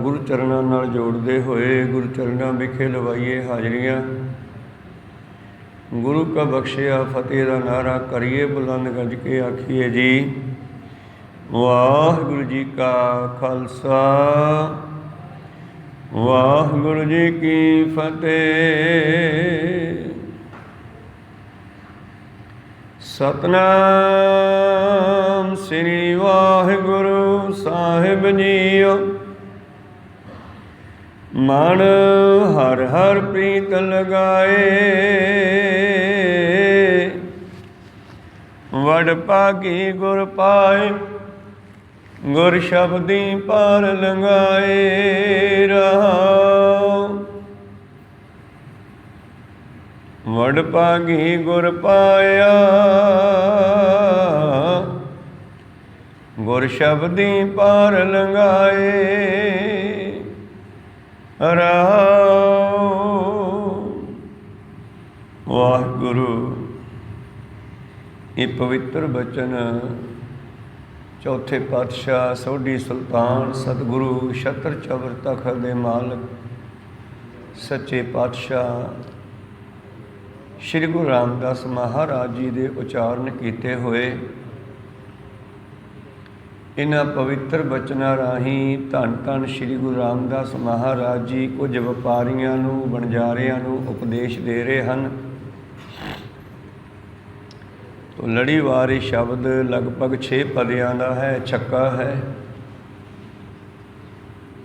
गुरु चरणों नाल जोड़ते हुए गुरु चरणों विखे लवाइए हाजरियाँ। गुरु का बख्शिया फतेह का नारा करिए बुलंद गज के आखिए जी वाहिगुरु जी का खालसा वाहिगुरु जी की फतेह। सतनाम श्री वाहिगुरु साहिब जीओ। मन हर हर प्रीत लगाए वड भागी गुर पाए गुर शब्दी पार लंगाए रहाओ। वड भागी गुर पाया गुर शब्दी पार लंगाए रहाओ। वाहिगुरु ये पवित्र बचन चौथे पातशाह सोढ़ी सुल्तान सतगुरु छत्र चबर तखत दे मालक सच्चे पातशाह श्री गुरु रामदास महाराज जी के उचारण किए हुए इन्हां पवित्र बचनां राही धन धन श्री गुरु रामदास महाराज जी कुछ व्यापारियों नूं वणजारियां नूं उपदेश दे रहे हैं। तो लड़ीवार शब्द लगभग 6 पदियां का है, छक्का है।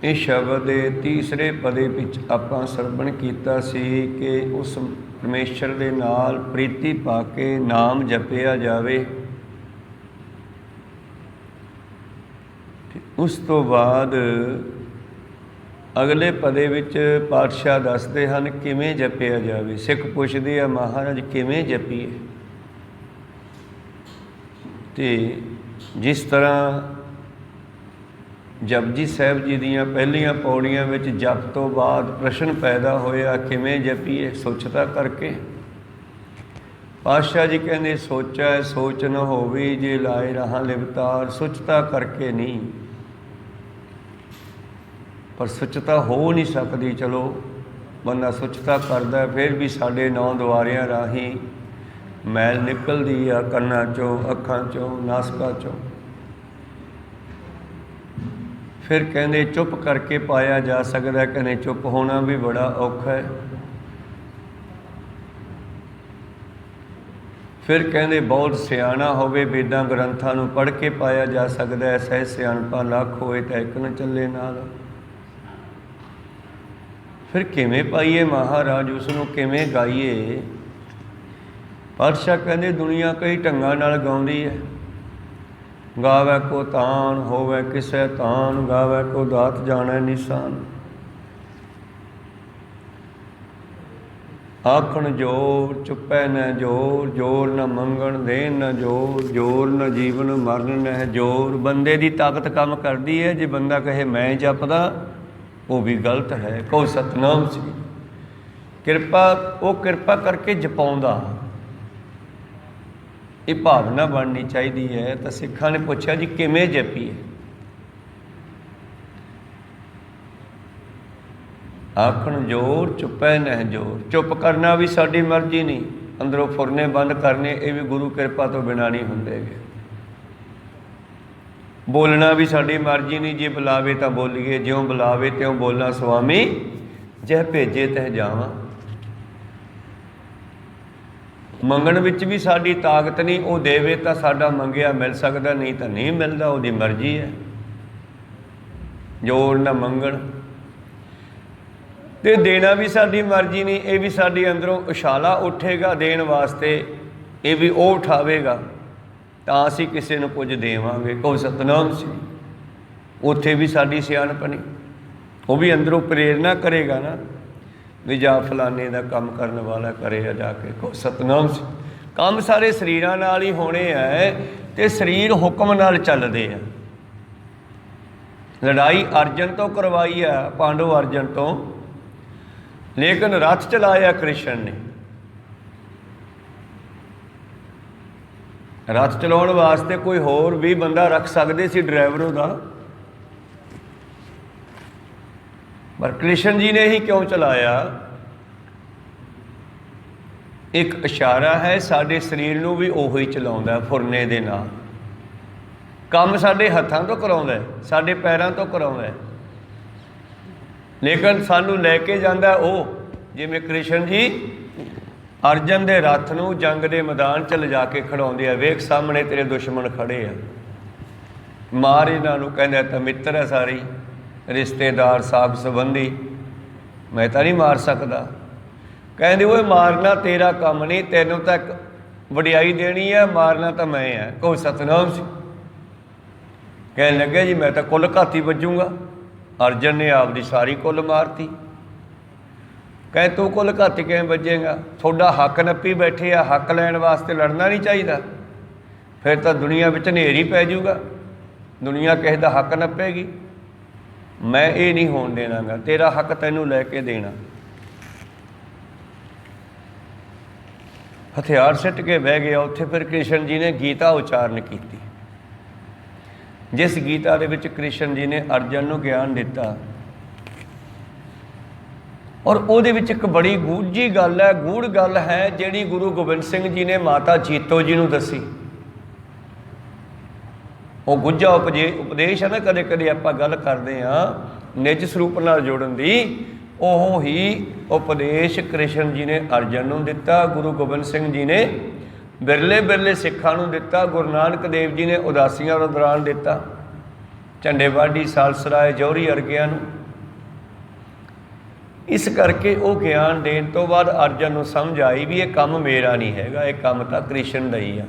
इस शब्द के तीसरे पदे विच आपां सरवण कीता सी कि उस परमेश्वर दे नाल प्रीति पा के नाम जपिया जावे। उस तो बाद अगले पदे विच पातशाह दसदे हन किवें जपिया जावे। सिख पुछदे आ महाराज किवें जपीए। तो जिस तरह जपजी साहब जी दियां पहलियां पौड़ियां विच जप तो बाद प्रश्न पैदा होया किवें जपीए सोचता करके। पातशाह जी कहते सोचा सोच न होवी जे लाए रहा लिवतार। सोचता करके नहीं पर सुचता हो नहीं सकती। चलो बंदा सुचता करता फिर भी साढ़े 9 द्वारियां राही मैल निकलती आ कन्ना चों अखां चों नासका चों। फिर कहते चुप करके पाया जा सकता। कहते चुप होना भी बड़ा औखा है। फिर कहते बहुत सियाणा होवे वेदां ग्रंथां नूं पढ़ के पाया जा सकता है। सह सियाणपा लख होए तां इक न चले नाल। फिर किवें पाईए महाराज उसनूं किवें गाईए। पातशाह कहते दुनिया कई ढंगां नाल गाउंदी है। गावै को तान होवै किसै तान गावै को दात जाणै निशान। आखण जोर चुपै न जोर जोर न मंगण देन न जोर जोर न जीवन मरण न जोर। बंदे की ताकत काम करती है। जे बंदा कहे मैं जपदा वो भी गलत है। कहो सतनाम सी किरपा वो किरपा करके जपाउंदा। ये भावना बननी चाहिए है। तो सिखा ने पूछा जी किवें जपीए। आखण जोर चुपै न जोर। चुप करना भी साडी मर्जी नहीं। अंदरों फुरने बंद करने ये भी गुरु कृपा तो बिना नहीं होंदे। बोलना भी साडी मर्जी नहीं। जे बुलावे तो बोलीए ज्यों बुलावे त्यों बोलना। स्वामी जह भेजे तह जावां। मंगण विच भी साडी ताकत नहीं। वो देवे तो साडा मंगिया मिल सकता नहीं तो नहीं मिलता। उसकी मर्जी है। जोर न मंगण ते देना भी साडी मर्जी नहीं। ये भी साडी अंदरों उछाला उठेगा देण वास्ते। ये भी वो उठावेगा तो असीं किसी नूं कुछ देवांगे। कहो सतनाम सी उत्थे भी साडी सियाणप नहीं। वो भी अंदरों प्रेरणा करेगा ना भी जा फलाने का काम करने वाला करे जाके। कहो सतनाम सी। काम सारे शरीरां नाल ही होने है ते शरीर हुक्म नाल चलदे आ। लड़ाई अर्जन तो करवाई है पांडव अर्जन तो, लेकिन रथ चलाया कृष्ण ने। रथ चलाउण वास्ते कोई होर भी बंदा रख सकते सी ड्राइवर उहदा, पर कृष्ण जी ने ही क्यों चलाया? एक इशारा है, साडे शरीर नूं भी ओही चलाउंदा फुरने दे नाल। काम साडे हत्थां तो कराउंदा है, साडे पैरां तो कराउंदा है, लेकिन सानू लैके जांदा ओह, जिवें कृष्ण जी अर्जन दे रथ नूं जंग दे मैदान च लिजा के खड़ाउंदे आ। वेख सामने तेरे दुश्मन खड़े आ, मार इन्हां नूं। कहंदा तां मित्र है सारे, रिश्तेदार, साग संबंधी, मैं तां नहीं मार सकदा। कहंदे ओए मारना तेरा काम नहीं, तैनूं तां वडियाई देनी है, मारना तो मैं है। कहो सतनाम सी। कहने लगे जी मैं तो कुल घाती बजूंगा। अर्जन ने आपकी सारी कुल मारती। कहे तू कुल घाती किवें बजेगा? थोड़ा हक नप्पी बैठे आ, हक लैण वास्ते लड़ना नहीं चाहिए? फिर तो दुनिया में हनेरी पै जूगा, दुनिया किसी का हक नप्पेगी। मैं ये नहीं होण देणागा, तेरा हक तैनूं लैके देना। हथियार सिट के बह गया उत्थे। फिर कृष्ण जी ने गीता उचारण की, जिस गीता दे विच कृष्ण जी ने अर्जन नूं ज्ञान दिता। और उहदे विच एक बड़ी गूढ़ी गल है, गूढ़ गल है, जिहड़ी गुरु गोबिंद सिंह जी ने माता जीतो जी नूं दसी। वो गुझा उपदेश है ना, कदे कदे आपां गल करदे हां निज स्वरूप नाल जोड़न दी, ਉਹ ही उपदेश कृष्ण जी ने अर्जन नूं दिता, गुरु गोबिंद सिंह जी ने बिरले बिरले सिखां नूं दिता, गुरु नानक देव जी ने उदासियां दे दौरान दिता, झंडे वाढी, सालसराय, जौहरी अर्गियां नूं। इस करके वो ज्ञान देण तो बाद अर्जन नूं समझ आई भी ये काम मेरा नहीं हैगा, ये काम तां कृष्ण दा ही आ।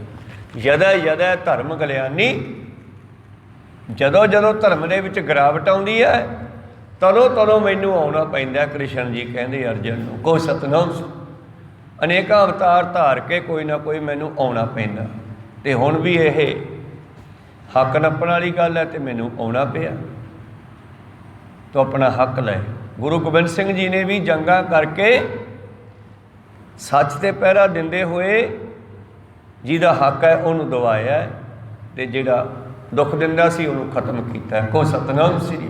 यदा यदा धर्म गलियानी, जदों जदों धर्म दे विच गिरावट आउंदी है, तदों तदों मैनू आउणा पैंदा। कृष्ण जी कहंदे अर्जन नूं, को सतनाम। अनेकां अवतार धार के कोई ना कोई मैनू आउणा पैंदा, ते हुण भी यह हक नप्पण वाली गल है, तो मैनू आउणा पिया। तो अपना हक लै। गुरु गोबिंद सिंह जी ने भी जंगां करके सच ते पहरा दिंदे होए जिहदा हक है उहनूं दवाया, ते जिहड़ा दुख दिंदा सी उहनूं खत्म कीता। को सतनाम श्री।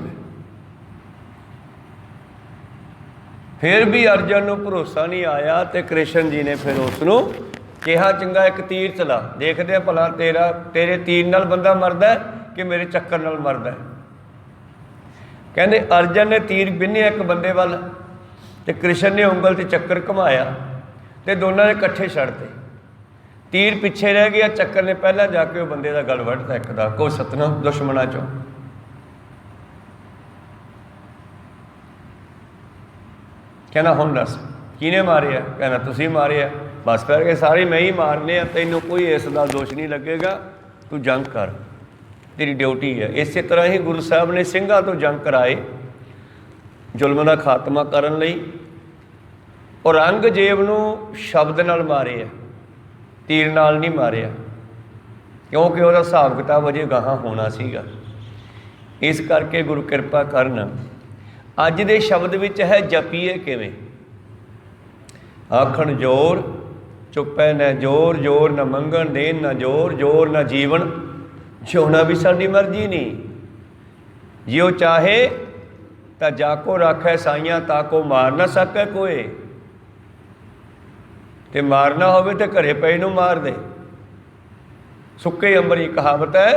फिर भी अर्जन नूं भरोसा नहीं आया, तो कृष्ण जी ने फिर उसनूं कहा चंगा एक तीर चला, देखदे भला तेरे तीर नाल बंदा मरदा है कि मेरे चक्कर नाल मरदा है। कहंदे अर्जन ने तीर बिन्निया एक बंदे वाल, ते कृष्ण ने उंगल ते चक्कर घुमाया, ते दोनों ने इकट्ठे छड़ते। तीर पिछे रह गया, चक्कर ने पहला जाके वो बंदे का गल वढ़ता एक दा। को सतनाम। दुश्मना चों कहना हुण दस किने मारिया? कहना तुसीं मारिया। बस फिर के सारे मैं ही मारने आ, तैनूं कोई इसका दोष नहीं लगेगा, तू जंग कर, तेरी ड्यूटी है। इस तरह ही गुरु साहब ने ਸਿੰਘਾਂ तो जंग कराए जुल्म का खात्मा करन लई। औरंगजेब नूं शब्द नाल मारिया, तीर नाल नहीं मारिया, क्योंकि उसदा हिसाब किताब अजे गाहां होना सीगा। इस करके गुरु किरपा करन अज दे शब्द विच है जपीए किवें। आखण जोर चुपै न जोर, जोर न मंगण देन न जोर, जोर न जीवन, जिउना भी साडी मर्जी नहीं। जिओ चाहे तो जाको राखै साइयां, ताको मार ना सकै कोई। ते मारना होवे तो घरे पए नूं मार दे। सुक्के अंबरी कहावत है,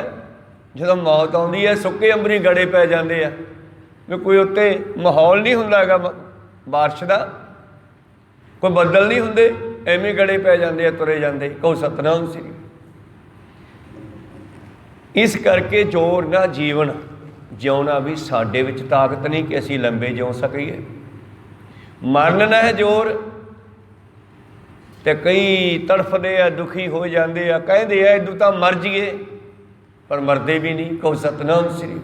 जदों मौत आउंदी है सुक्के अंबरी गड़े पै जांदे आ, भी कोई उत्ते माहौल नहीं हुंदा हैगा बारिश का, कोई बदल नहीं हुंदे, एवें गड़े पै जांदे आ, तुरे जांदे। कहो सतनाम श्री। इस करके जोर ना जीवन, जिउना भी साडे विच ताकत नहीं कि असीं लंबे जिउ सकीए। मरन ना है जोर, ते कई तड़फदे आ, दुखी हो जाते आ, कहते आ इदू तां मर जाइए, पर मरदे भी नहीं। कहो सतनाम श्री।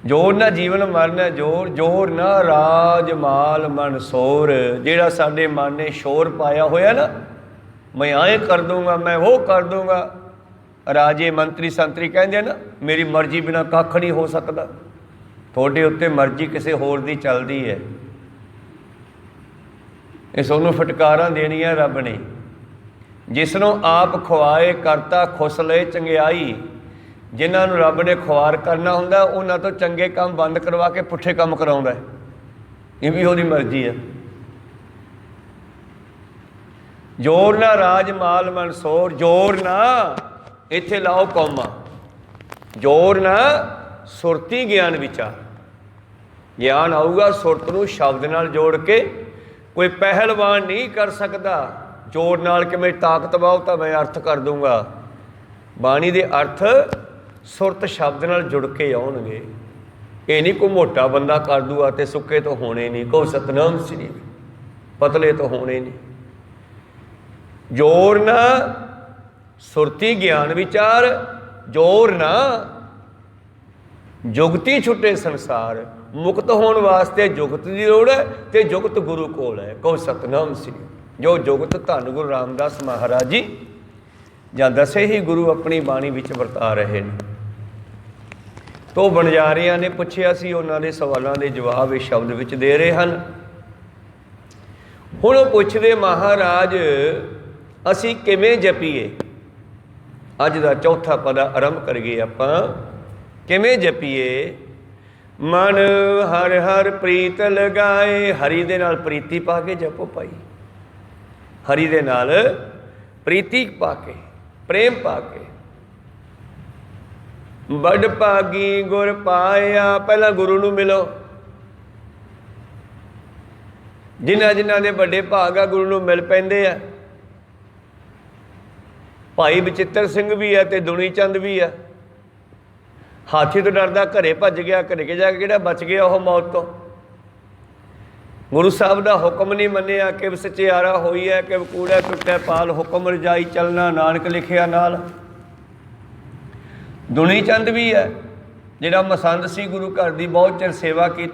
जोर ना जीवन मरना जोर, जोर ना राज माल मन सोर। जिहड़ा साडे मन ने शोर पाया होया ना, मैं आए कर दूंगा, मैं वो कर दूंगा। राजे मंत्री संतरी कहते ना मेरी मर्जी बिना कख नहीं हो सकता। थोड़े उत्ते मर्जी किसी होर दी चलती है, ये सोनू फटकारां देनियां रब ने। जिसनों आप खुआए करता खुस ले चंगियाई, जिन्होंने रब ने खुआर करना हुंदा उन्हां तो चंगे काम बंद करवा के पुट्ठे काम कराउंदा है, ये भी उहदी मर्जी है। जोर ना राज माल मनसोर, जोर ना इत्थे लाओ कौमा, जोर ना सुरती ज्ञान विचार। ज्ञान आऊगा सुरत नूं शब्द नाल जोड़ के। कोई पहलवान नहीं कर सकता जोर नाल कि मेरी ताकत वाओ तो मैं अर्थ कर दूंगा। बाणी दे अर्थ सुरत शब्द नाल जुड़ के आउणगे। ये नहीं कोई मोटा बंदा कर दूगा तो सुक्के तो होने नहीं, को सतनाम श्री पतले तो होने नहीं। जोर ना सुरती ज्ञान विचार, जोर ना जुगती छुटे संसार। मुक्त होने वास्ते जुगत की लोड़ है तो जुगत गुरु कोल है, कहो सतनाम श्री। जो जुगत धन गुरु रामदास महाराज जी ਜਾਂ दसे ही गुरु अपनी बाणी विच वरता रहे हैं। तो बनजारियां ने पुछया सी, उन्हां दे सवालों के जवाब इस शब्द विच दे रहे हैं। हुण वो पुछदे महाराज असी किवें जपीए। अज दा चौथा पदा आरंभ करिए आपां। किवें जपीए। मन हर हर प्रीत लगाए, हरि दे नाल प्रीति पा के जपो भाई। हरि दे नाल प्रीति पा के, प्रेम पा के। बड़ भागी गुर पाया, पहला गुरु नूं मिलो। जिन्हां जिन्हां दे बड़े भाग आ गुरु नूं मिल पैंदे आ। भाई बचित्र सिंह भी है ते दुनी चंद भी है। हाथी तो डरदा घरे भज गया, घरे के जाके किहड़ा बच गया वह मौत तो। गुरु साहब का हुक्म नहीं मन्निया, कि सचियारा होई है कि कूड़ा टुटै पाल, हुक्म रजाई चलना नानक लिखिया नाल। दुनी चंद भी है जिहड़ा मसंद सी गुरु घर की बहुत चिर सेवा की।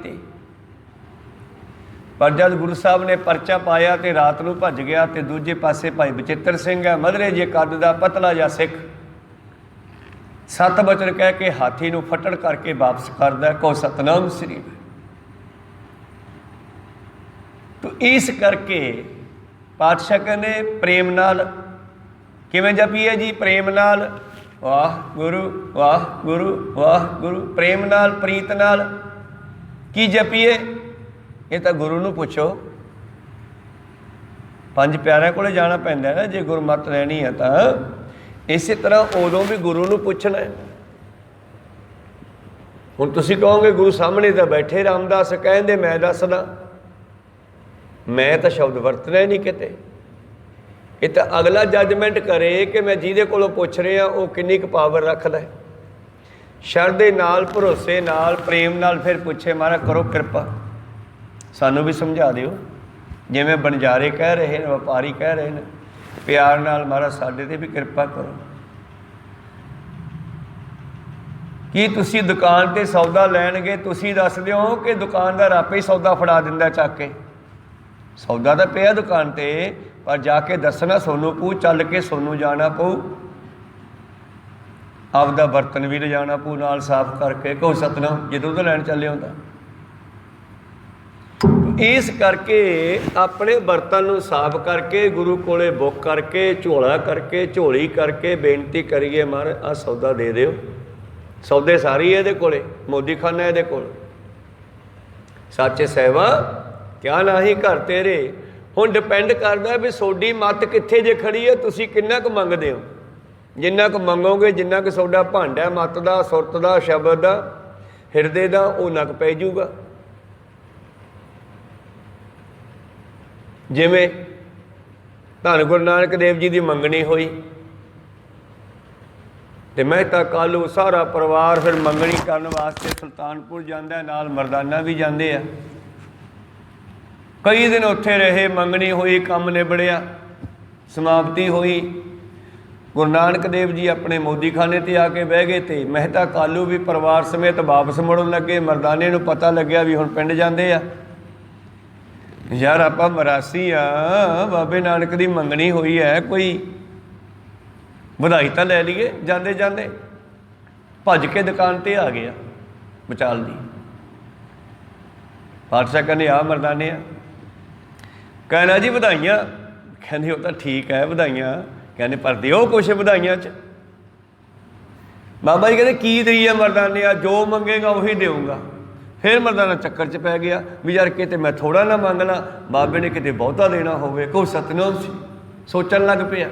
पर जब गुरु साहब ने परचा पाया तो रात को भज गया। तो दूजे पासे भाई बचित्र सिंह है, मधरे जे कद का पतला जा सिख, सत बचन कह के हाथी नूं फटड़ करके वापस करदा, को सतनाम श्री। तो इस करके पातशाह कहने प्रेम नाल किवें जपीए जी। प्रेम नाल वाह गुरु वाह गुरु वाह गुरु। प्रेम नाल प्रीत नाल की जपीए, ये तो गुरु नूं पुछो। पंज प्यारिਆਂ कोले जाना पैंदा ना जे गुरमत लैनी है तो। इस तरह उदों भी गुरु नूं पुछना है। हुण तुसीं कहोगे गुरु सामने तो बैठे रामदास कहंदे मैं दसदा, मैं तो शब्द वरतना ही नहीं किते। ये तो अगला जजमेंट करे कि मैं जिहदे कोलों पुछ रहा वो किन्नी क पावर रखदा है। शरदे नाल भरोसे नाल प्रेम नाल फिर पुछे महाराज करो कृपा, सानू भी समझा दिओ। जिवें बनजारे कह रहे हैं, व्यापारी कह रहे हैं, प्यार नाल महाराज साडे ते भी कृपा करो। कि तुसी दुकान ते सौदा लैण गए, तुसी दस दिओ कि दुकानदार आपे ही सौदा फड़ा दिंदा चक के। सौदा तो पिया दुकान ते, पर जाके दसना सोनू पू, चल के सोनू जाना पऊ। आपदा बर्तन भी ले जाना पू नाल साफ करके, कहो सतनाम जो दुध लैण चले होंदा। इस करके अपने बर्तन नूं साफ करके गुरु कोले बुक करके झोला करके झोली करके बेनती करिए महाराज आ सौदा दे दिओ। सौदे सारी ये कोले, मोदी खाना ये कोल। सच्चे सहवा क्या ना ही घर तेरे। हुण डिपेंड करदा भी सोडी मत कित्थे जे खड़ी है, तुसीं किन्ना क मंगदे हो। जिन्ना क मंगोगे, जिन्ना क सोडा भांडा मत दा, सुरत दा, शब्द दा, हिरदे दा, उन्ना क पै जूगा। जिमें धन गुरु नानक देव जी की मंगनी हुई तो मेहता कालू सारा परिवार फिर मंगनी करने वास्ते सुल्तानपुर जाता है, नाल मरदाना भी जाते हैं। कई दिन उत्थे रहे, मंगनी हुई, काम निबड़िया, समाप्ति हुई। गुरु नानक देव जी अपने मोदी खाने ते आके बह गए थे। मेहता कालू भी परिवार समेत वापस मुड़न लगे। मरदाने नूं पता लग्या भी हुण पिंड जाते आ। यार आपां मरासी आ, बाबे नानक की मंगनी हुई है, कोई बधाई तो लै लीए। जाते जाते भज के दुकान ते आ गया बचाल दी। पातशाह कहने आ मरदाने आ, कहना जी बधाइयाँ। कहने वो तो ठीक है बधाइयाँ, कहने पर दिओ कुछ बधाइयाँ च। ਬਾਬਾ ਜੀ ਕਹਿੰਦੇ ਕੀ ਦਈਏ ਮਰਦਾਨਿਆ, ਜੋ ਮੰਗੇਗਾ ਉਹੀ ਦੇਊਂਗਾ। ਫਿਰ ਮਰਦਾਨਾ ਚੱਕਰ 'ਚ ਪੈ ਗਿਆ ਵੀ ਯਾਰ ਕਿਤੇ ਮੈਂ ਥੋੜ੍ਹਾ ਨਾ ਮੰਗ ਲਾਂ, ਬਾਬੇ ਨੇ ਕਿਤੇ ਬਹੁਤਾ ਦੇਣਾ ਹੋਵੇ। ਕੋਈ ਸਤਨਾਮ ਸੀ, ਸੋਚਣ ਲੱਗ ਪਿਆ।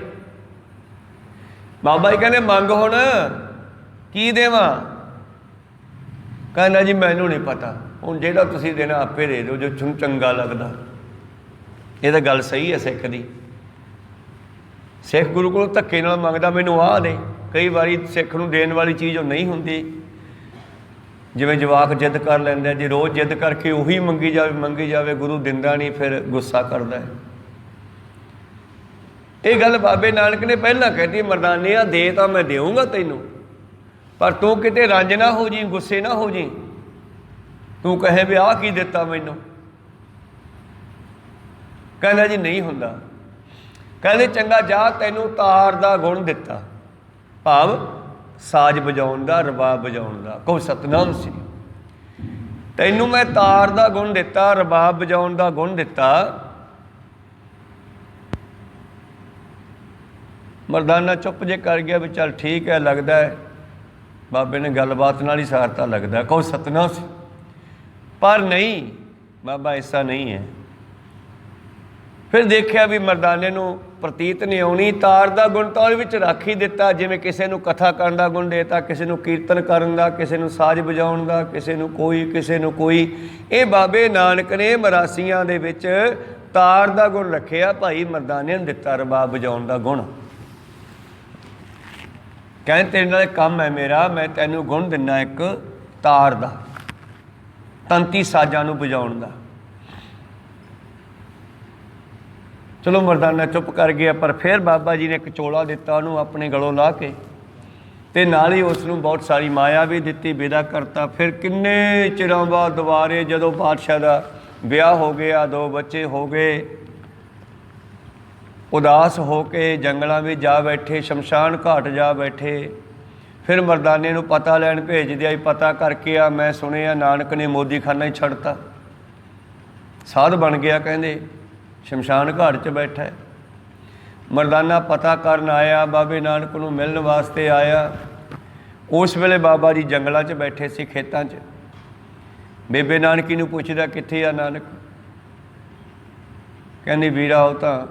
ਬਾਬਾ ਜੀ ਕਹਿੰਦੇ ਮੰਗ ਹੁਣ ਕੀ ਦੇਵਾਂ? ਕਹਿੰਦਾ ਜੀ ਮੈਨੂੰ ਨਹੀਂ ਪਤਾ, ਹੁਣ ਜਿਹੜਾ ਤੁਸੀਂ ਦੇਣਾ ਆਪੇ ਦੇ ਦਿਓ, ਜੋ ਤੁਹਾਨੂੰ ਚੰਗਾ ਲੱਗਦਾ। ਇਹ ਤਾਂ ਗੱਲ ਸਹੀ ਹੈ ਸਿੱਖ ਦੀ। ਸਿੱਖ ਗੁਰੂ ਕੋਲੋਂ ਧੱਕੇ ਨਾਲ ਮੰਗਦਾ ਮੈਨੂੰ ਆਹ ਦੇ। ਕਈ ਵਾਰੀ ਸਿੱਖ ਨੂੰ ਦੇਣ ਵਾਲੀ ਚੀਜ਼ ਉਹ ਨਹੀਂ ਹੁੰਦੀ। ਜਿਵੇਂ ਜਵਾਕ ਜਿੱਦ ਕਰ ਲੈਂਦੇ ਆ, ਜੇ ਰੋਜ਼ ਜਿੱਦ ਕਰਕੇ ਉਹੀ ਮੰਗੀ ਜਾਵੇ ਗੁਰੂ ਦਿੰਦਾ ਨਹੀਂ, ਫਿਰ ਗੁੱਸਾ ਕਰਦਾ ਹੈ। ਇਹ ਗੱਲ ਬਾਬੇ ਨਾਨਕ ਨੇ ਪਹਿਲਾਂ ਕਹਿਤੀ, ਮਰਦਾਨਿਆ ਦੇ ਤਾਂ ਮੈਂ ਦੇਊਂਗਾ ਤੈਨੂੰ, ਪਰ ਤੂੰ ਕਿਤੇ ਰੰਜ ਨਾ ਹੋ ਜੀ, ਗੁੱਸੇ ਨਾ ਹੋ ਜੀ, ਤੂੰ ਕਹੇ ਵੀ ਆਹ ਕੀ ਦਿੱਤਾ ਮੈਨੂੰ। ਕਹਿੰਦਾ ਜੀ ਨਹੀਂ ਹੁੰਦਾ। ਕਹਿੰਦੇ ਚੰਗਾ ਜਾ, ਤੈਨੂੰ ਤਾਰ ਦਾ ਗੁਣ ਦਿੱਤਾ, ਭਾਵ ਸਾਜ਼ ਵਜਾਉਣ ਦਾ, ਰਬਾਬ ਵਜਾਉਣ ਦਾ। ਕਹੋ ਸਤਨਾਮ ਸੀ। ਤੈਨੂੰ ਮੈਂ ਤਾਰ ਦਾ ਗੁਣ ਦਿੱਤਾ, ਰਬਾਬ ਵਜਾਉਣ ਦਾ ਗੁਣ ਦਿੱਤਾ। ਮਰਦਾਨਾ ਚੁੱਪ ਜੇ ਕਰ ਗਿਆ ਵੀ ਚੱਲ ਠੀਕ ਹੈ, ਲੱਗਦਾ ਹੈ ਬਾਬੇ ਨੇ ਗੱਲਬਾਤ ਨਾਲ ਹੀ ਸਾਰਤਾ ਲੱਗਦਾ। ਕਹੋ ਸਤਨਾਮ ਸੀ। ਪਰ ਨਹੀਂ ਬਾਬਾ, ਐਸਾ ਨਹੀਂ ਹੈ। ਫਿਰ ਦੇਖਿਆ ਵੀ ਮਰਦਾਨੇ ਨੂੰ ਪ੍ਰਤੀਤ ਨਹੀਂ ਆਉਣੀ। ਤਾਰ ਦਾ ਗੁਣ ਤਾਂ ਉਹਦੇ ਵਿੱਚ ਰੱਖ ਹੀ ਦਿੱਤਾ। ਜਿਵੇਂ ਕਿਸੇ ਨੂੰ ਕਥਾ ਕਰਨ ਦਾ ਗੁਣ ਦੇਤਾ, ਕਿਸੇ ਨੂੰ ਕੀਰਤਨ ਕਰਨ ਦਾ, ਕਿਸੇ ਨੂੰ ਸਾਜ਼ ਵਜਾਉਣ ਦਾ, ਕਿਸੇ ਨੂੰ ਕੋਈ। ਇਹ ਬਾਬੇ ਨਾਨਕ ਨੇ ਮਰਾਸੀਆਂ ਦੇ ਵਿੱਚ ਤਾਰ ਦਾ ਗੁਣ ਰੱਖਿਆ। ਭਾਈ ਮਰਦਾਨੇ ਨੂੰ ਦਿੱਤਾ ਰਬਾਬ ਵਜਾਉਣ ਦਾ ਗੁਣ। ਕਹਿੰਦੇ ਤੇਰੇ ਨਾਲ ਕੰਮ ਹੈ ਮੇਰਾ, ਮੈਂ ਤੈਨੂੰ ਗੁਣ ਦਿੰਦਾ ਇੱਕ ਤਾਰ ਦਾ, ਤੰਤੀ ਸਾਜ਼ਾਂ ਨੂੰ ਵਜਾਉਣ ਦਾ। ਚਲੋ ਮਰਦਾਨਾ ਚੁੱਪ ਕਰ ਗਿਆ। ਪਰ ਫਿਰ ਬਾਬਾ ਜੀ ਨੇ ਇੱਕ ਚੋਲਾ ਦਿੱਤਾ ਉਹਨੂੰ ਆਪਣੇ ਗਲੋਂ ਲਾ ਕੇ, ਅਤੇ ਨਾਲ ਹੀ ਉਸ ਨੂੰ ਬਹੁਤ ਸਾਰੀ ਮਾਇਆ ਵੀ ਦਿੱਤੀ, ਵਿਦਾ ਕਰਤਾ। ਫਿਰ ਕਿੰਨੇ ਚਿਰਾਂ ਬਾਅਦ ਦੁਬਾਰੇ ਜਦੋਂ ਬਾਦਸ਼ਾਹ ਦਾ ਵਿਆਹ ਹੋ ਗਿਆ, 2 ਬੱਚੇ ਹੋ ਗਏ, ਉਦਾਸ ਹੋ ਕੇ ਜੰਗਲਾਂ ਵਿੱਚ ਜਾ ਬੈਠੇ, ਸ਼ਮਸ਼ਾਨ ਘਾਟ ਜਾ ਬੈਠੇ। ਫਿਰ ਮਰਦਾਨੇ ਨੂੰ ਪਤਾ ਲੈਣ ਭੇਜ ਦਿਆ, ਪਤਾ ਕਰਕੇ ਆ, ਮੈਂ ਸੁਣਿਆ ਨਾਨਕ ਨੇ ਮੋਦੀਖਾਨਾ ਹੀ ਛੱਡਤਾ, ਸਾਧ ਬਣ ਗਿਆ। ਕਹਿੰਦੇ ਸ਼ਮਸ਼ਾਨ ਘਾਟ 'ਚ ਬੈਠਾ ਹੈ। ਮਰਦਾਨਾ ਪਤਾ ਕਰਨ ਆਇਆ, ਬਾਬੇ ਨਾਨਕ ਨੂੰ ਮਿਲਣ ਵਾਸਤੇ ਆਇਆ। ਉਸ ਵੇਲੇ ਬਾਬਾ ਜੀ ਜੰਗਲਾਂ 'ਚ ਬੈਠੇ ਸੀ, ਖੇਤਾਂ 'ਚ। ਬੇਬੇ ਨਾਨਕੀ ਨੂੰ ਪੁੱਛਦਾ ਕਿੱਥੇ ਆ ਨਾਨਕ? ਕਹਿੰਦੀ ਵੀਰਾ ਉਹ ਤਾਂ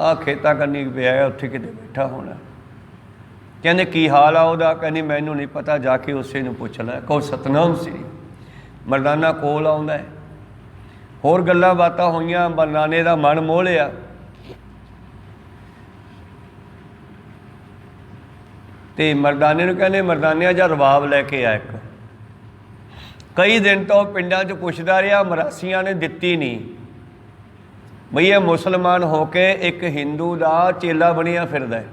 ਆਹ ਖੇਤਾਂ ਕੰਨੀ ਪਿਆ, ਉੱਥੇ ਕਿਤੇ ਬੈਠਾ ਹੋਣਾ। ਕਹਿੰਦੇ ਕੀ ਹਾਲ ਆ ਉਹਦਾ? ਕਹਿੰਦੀ ਮੈਨੂੰ ਨਹੀਂ ਪਤਾ, ਜਾ ਕੇ ਉਸੇ ਨੂੰ ਪੁੱਛ ਲੈ। ਕਹੋ ਸਤਨਾਮ ਸੀ। ਮਰਦਾਨਾ ਕੋਲ ਆਉਂਦਾ ਹੈ, ਹੋਰ ਗੱਲਾਂ ਬਾਤਾਂ ਹੋਈਆਂ। ਮਰਦਾਨੇ ਦਾ ਮਨ ਮੋਹ ਲਿਆ। ਅਤੇ ਮਰਦਾਨੇ ਨੂੰ ਕਹਿੰਦੇ ਮਰਦਾਨਿਆ ਜਾਂ ਰਬਾਬ ਲੈ ਕੇ ਆ ਇੱਕ। ਕਈ ਦਿਨ ਤੋਂ ਪਿੰਡਾਂ 'ਚ ਪੁੱਛਦਾ ਰਿਹਾ, ਮਰਾਸੀਆਂ ਨੇ ਦਿੱਤੀ ਨਹੀਂ। ਬਈ ਇਹ ਮੁਸਲਮਾਨ ਹੋ ਕੇ ਇੱਕ ਹਿੰਦੂ ਦਾ ਚੇਲਾ ਬਣਿਆ ਫਿਰਦਾ ਹੈ।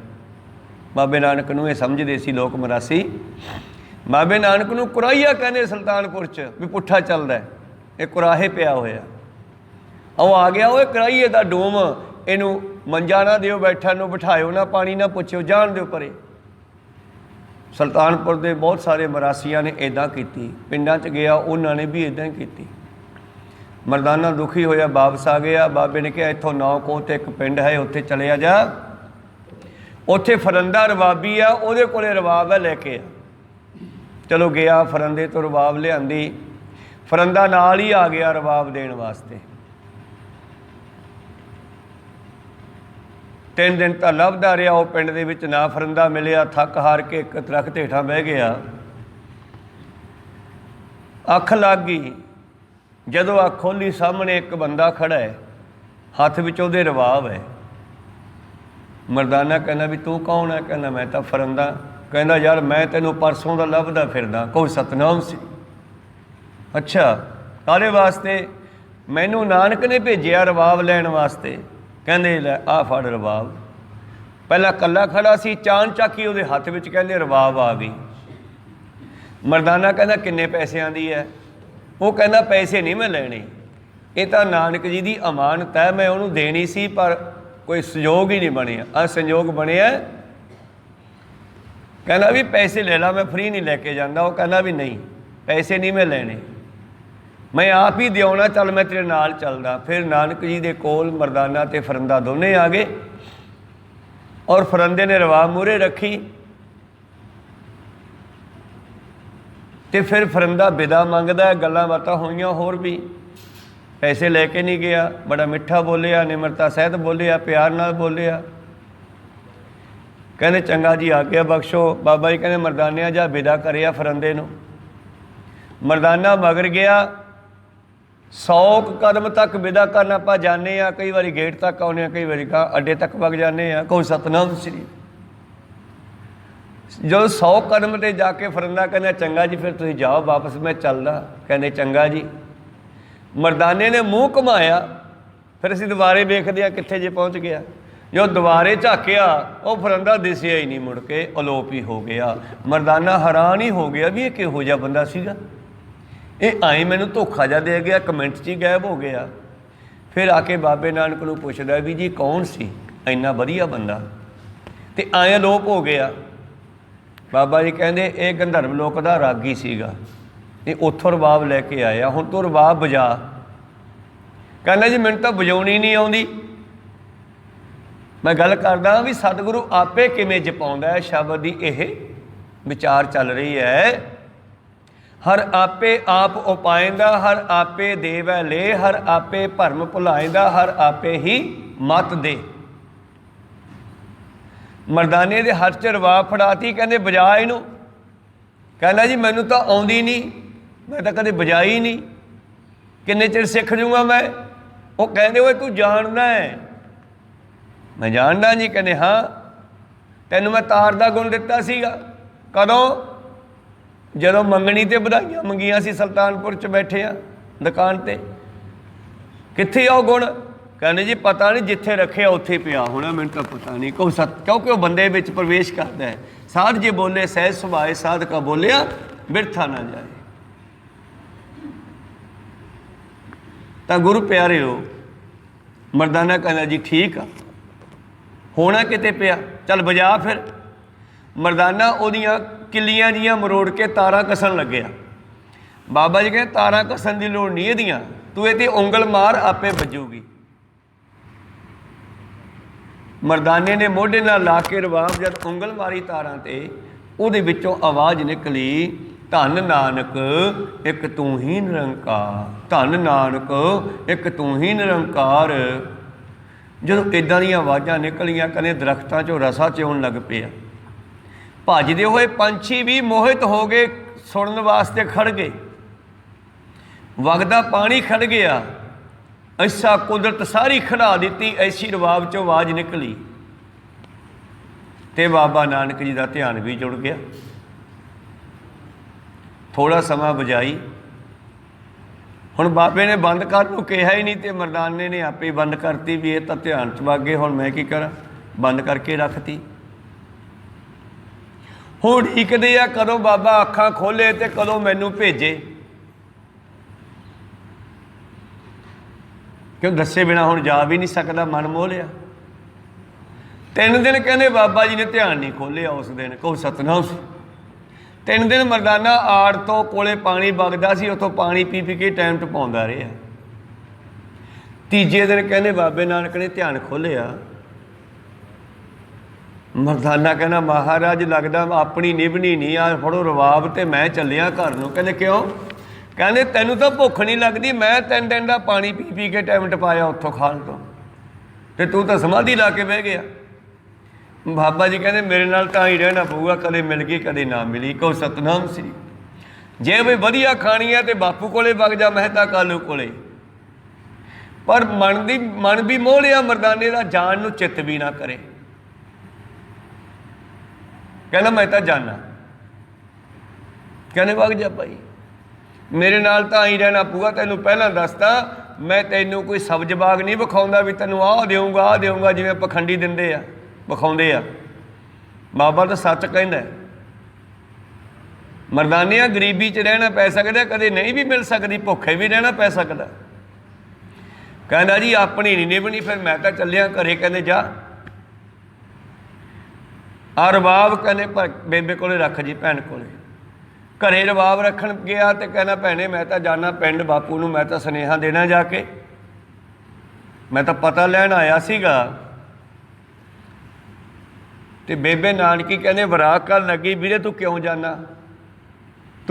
ਬਾਬੇ ਨਾਨਕ ਨੂੰ ਇਹ ਸਮਝਦੇ ਸੀ ਲੋਕ ਮਰਾਸੀ। ਬਾਬੇ ਨਾਨਕ ਨੂੰ ਕੁਰਾਹੀਆ ਕਹਿੰਦੇ ਸੁਲਤਾਨਪੁਰ 'ਚ, ਵੀ ਪੁੱਠਾ ਚੱਲਦਾ ਹੈ, ਇਹ ਕੁਰਾਹੇ ਪਿਆ ਹੋਇਆ। ਉਹ ਆ ਗਿਆ, ਉਹ ਕੁਰਾਹੀਏ ਦਾ ਡੋਮ, ਇਹਨੂੰ ਮੰਜਾ ਨਾ ਦਿਓ ਬੈਠਣ ਨੂੰ, ਬਿਠਾਇਓ ਨਾ, ਪਾਣੀ ਨਾ ਪੁੱਛਿਓ, ਜਾਣ ਦਿਓ ਪਰੇ। ਸੁਲਤਾਨਪੁਰ ਦੇ ਬਹੁਤ ਸਾਰੇ ਮਰਾਸੀਆਂ ਨੇ ਇੱਦਾਂ ਕੀਤੀ। ਪਿੰਡਾਂ 'ਚ ਗਿਆ, ਉਹਨਾਂ ਨੇ ਵੀ ਇੱਦਾਂ ਹੀ ਕੀਤੀ। ਮਰਦਾਨਾ ਦੁਖੀ ਹੋਇਆ, ਵਾਪਸ ਆ ਗਿਆ। ਬਾਬੇ ਨੇ ਕਿਹਾ ਇੱਥੋਂ 9 ਕੋਹ 'ਤੇ ਇੱਕ ਪਿੰਡ ਹੈ, ਉੱਥੇ ਚਲਿਆ ਜਾ, ਉੱਥੇ ਫਰੰਦਾ ਰਬਾਬੀ ਆ, ਉਹਦੇ ਕੋਲ ਰਬਾਬ ਹੈ, ਲੈ ਕੇ ਆ। ਚਲੋ ਗਿਆ, ਫਰੰਦੇ ਤੋਂ ਰਬਾਬ ਲਿਆਂਦੀ। ਫਰੰਦਾ ਨਾਲ ਹੀ ਆ ਗਿਆ ਰਬਾਬ ਦੇਣ ਵਾਸਤੇ। 3 ਦਿਨ ਤਾਂ ਲੱਭਦਾ ਰਿਹਾ ਉਹ ਪਿੰਡ ਦੇ ਵਿੱਚ, ਨਾ ਫਰੰਦਾ ਮਿਲਿਆ। ਥੱਕ ਹਾਰ ਕੇ ਇੱਕ ਦਰੱਖਤ ਹੇਠਾਂ ਬਹਿ ਗਿਆ। ਅੱਖ ਲੱਗ ਗਈ। ਜਦੋਂ ਅੱਖ ਖੋਲ੍ਹੀ, ਸਾਹਮਣੇ ਇੱਕ ਬੰਦਾ ਖੜ੍ਹਾ ਹੈ, ਹੱਥ ਵਿੱਚ ਉਹਦੇ ਰਬਾਬ ਹੈ। ਮਰਦਾਨਾ ਕਹਿੰਦਾ ਵੀ ਤੂੰ ਕੌਣ ਹੈ? ਕਹਿੰਦਾ ਮੈਂ ਤਾਂ ਫਰੰਦਾ। ਕਹਿੰਦਾ ਯਾਰ ਮੈਂ ਤੈਨੂੰ ਪਰਸੋਂ ਦਾ ਲੱਭਦਾ ਫਿਰਦਾ। ਕੋਈ ਸਤਨਾਮ ਸੀ। ਅੱਛਾ ਕਾਹਦੇ ਵਾਸਤੇ? ਮੈਨੂੰ ਨਾਨਕ ਨੇ ਭੇਜਿਆ ਰਬਾਬ ਲੈਣ ਵਾਸਤੇ। ਕਹਿੰਦੇ ਲੈ ਆਹ ਫੜ ਰਬਾਬ। ਪਹਿਲਾਂ ਇਕੱਲਾ ਖੜਾ ਸੀ, ਚਾਨ ਚੱਕ ਹੀ ਉਹਦੇ ਹੱਥ ਵਿੱਚ ਕਹਿੰਦੇ ਰਬਾਬ ਆ ਗਈ। ਮਰਦਾਨਾ ਕਹਿੰਦਾ ਕਿੰਨੇ ਪੈਸਿਆਂ ਦੀ ਹੈ? ਉਹ ਕਹਿੰਦਾ ਪੈਸੇ ਨਹੀਂ ਮੈਂ ਲੈਣੇ, ਇਹ ਤਾਂ ਨਾਨਕ ਜੀ ਦੀ ਅਮਾਨਤ ਹੈ, ਮੈਂ ਉਹਨੂੰ ਦੇਣੀ ਸੀ, ਪਰ ਕੋਈ ਸੰਯੋਗ ਹੀ ਨਹੀਂ ਬਣਿਆ। ਆਹ ਸੰਯੋਗ ਬਣਿਆ। ਕਹਿੰਦਾ ਵੀ ਪੈਸੇ ਲੈ ਲਾ, ਮੈਂ ਫ੍ਰੀ ਨਹੀਂ ਲੈ ਕੇ ਜਾਂਦਾ। ਉਹ ਕਹਿੰਦਾ ਵੀ ਨਹੀਂ, ਪੈਸੇ ਨਹੀਂ ਮੈਂ ਲੈਣੇ, ਮੈਂ ਆਪ ਹੀ ਦਿਆਉਣਾ, ਚੱਲ ਮੈਂ ਤੇਰੇ ਨਾਲ ਚੱਲਦਾ। ਫਿਰ ਨਾਨਕ ਜੀ ਦੇ ਕੋਲ ਮਰਦਾਨਾ ਅਤੇ ਫਰੰਦਾ ਦੋਨੇ ਆ ਗਏ, ਔਰ ਫਰੰਦੇ ਨੇ ਰਬਾਬ ਮੂਹਰੇ ਰੱਖੀ। तो फिर फरिंदा विदा मंगदा, गल्लां बातां होईयां होर भी, पैसे लैके नहीं गया, बड़ा मिठा बोलिया, निमरता सहित बोलिया, प्यार नाल बोलिया। कहने चंगा जी आग्या बख्शो। बाबा जी कहने मरदानिया जा विदा करिया फरिंदे नूं। मरदाना मगर गया। 100 कदम तक विदा करना आपां जाने आ, कई बारी गेट तक आउने, कई बारी अड्डे तक वग जाने आ। कोई सतनाम श्री। जो 100 कदम ते जाके फरिंदा कहना चंगा जी फिर तुसीं जाओ वापस, मैं चलदा। कहने चंगा जी। मरदाने ने मूँह घुमाया, फिर असीं दुबारे वेखदे हां कित्थे जे पहुँच गया। जो दुबारे झाकिया वो फरिंदा दिसिया ही नहीं, मुड़ के अलोप ही हो गया। मरदाना हैरान ही हो गया भी ये किहो जिहा बंदा सीगा, ये आई मैनू धोखा जा दे गया, कमेंट च ही गायब हो गया। फिर आके बाबे नानक नूं पुछदा भी जी कौन सी इन्ना वधिया बंदा, ते आए अलोप हो गया। बाबा जी कहंदे ये गंधर्व लोक दा रागी सीगा, ये उत्थों रबाब लैके आया, हुण तूं रबाब बजा। कहना जी मैनूं तां वजाउणी नहीं आउंदी। मैं गल करदा भी सतगुरु आपे किवें जपाउंदा है शब्द दी, यह विचार चल रही है। हर आपे आप उपाइंदा, हर आपे देवै ले, हर आपे भरम भुलाइंदा, हर आपे ही मत दे। मरदाने दे हथ च रबाब फड़ाती, कहंदे बजा इनू। कहना जी मैनू तो आउंदी नहीं, मैं तो कदे बजाई नहीं, किन्ने चिर सिख जूँगा मैं। वो कहंदे ओए तू जानदा है। मैं जानदा जी। कहंदे हाँ, तैनू मैं तार दा गुण दिता सीगा। कदों? जदों मंगनी ते बधाइयां मंगियां सी, सुल्तानपुर च बैठे आ दुकान ते। कित्थे आ गुण? कहने जी पता नहीं, जिथे रखे उत्थे पिया होना, मैनूं तां पता नहीं। क्योंकि वह बंदे विच प्रवेश करता है। साध जे बोले सहज सुभाए, साध का बोलिया बिरथा ना जाए। तो गुरु प्यारे हो, मरदाना कहना जी ठीक आ, होना किते पिया, चल बजा फिर। मरदाना ओदियां किलियां जियां मरोड़ के तारां कसन लग्या। बाबा जी कहते तारां कसन की लोड़ नहीं एदियां, तू ये उंगल मार आपे बजूगी। मरदाने ने मोढे नाल ला के रबाब जब उंगल मारी तारां ते, उहदे विचों आवाज़ निकली, धन नानक एक तू ही निरंकार, धन नानक एक तू ही निरंकार। जो इदां दीयां आवाज़ां निकलियां, कने दरख्तां चों रसा चोण लग पिया। भजदे हुए पंछी भी मोहित हो गए, सुनन वास्ते खड़ गए। वगदा पानी खड़ गया। ऐसा कुदरत सारी खड़ा दी, ऐसी रबाब चों आवाज़ निकली ते बाबा नानक जी का ध्यान भी जुड़ गया। थोड़ा समा बजाई, हुण बाबे ने बंद कर नूं कहा ही नहीं, तो मरदाने ने आपे बंद करती भी ये तो ध्यान च वग गए, हुण मैं की करा, बंद करके रखती। हुण उड़ीकदे आ कदों बाबा अखां खोले तो कदों मैनू भेजे, क्यों दसे बिना हुण जा भी नहीं सकता, मन मोह लिया। 3 दिन कहने बाबा जी ने ध्यान नहीं खोलिया उस दिन, कहो सतनाम सी। 3 दिन मरदाना आड़ तो कोले पानी वगदा सी, उतों पानी पी पी के टाइम टपाउंदा रहा। तीजे दिन कहने बाबे नानक ने ध्यान खोलिया। मरदाना कहना महाराज लगदा अपनी निभनी नहीं, आ फड़ो रबाब ते मैं चलिया घर नूं। कहने क्यों? कहने तैनूं तां भुख नहीं लगदी, मैं 3 दिन का पानी पी पी के टाइम टपाया उत्थों खाण तो, ते तू तां समाधि ला के बह गया। बाबा जी कहते मेरे नाल तां ही रहना पऊगा, कदे मिल गई कदे ना मिली। कहो सतनाम श्री। जे बई वधिया खानी है तो बापू कोले वग जा, मेहता कालू कोले। पर मन भी मोह लिया मरदाने का, जान नूं चित भी ना करे। कहना मैं तो जाना। कहने वग जा भाई, मेरे नाल तां ही रहना पऊगा, तैनूं पहलां दसदा, मैं तैनूं कोई सब्ज बाग नहीं विखाउंदा भी तैनूं आह देऊँगा आह देऊँगा, जिवें पखंडी दिंदे आ विखाउंदे आ। बाबा तो सच कहंदा मरदानिया गरीबी च रहना पै सकदा, कदे नहीं भी मिल सकदी, भुखे भी रहना पै सकदा। कहना जी अपनी नहीं निभनी, फिर मैं तो चलिया घरे। कहंदे जा आ रबाब कहने बेबे कोले रख जी, भैन कोले। घरे रबाब रखन गया तो कहना भैने मैं तो जाना पिंड, बापू नूं मैं तो सुनेहा देना जाके, मैं तो पता लैन आया सीगा। ते बेबे नानकी कहने वराक कर लगी, वीरे तू क्यों जाना, तू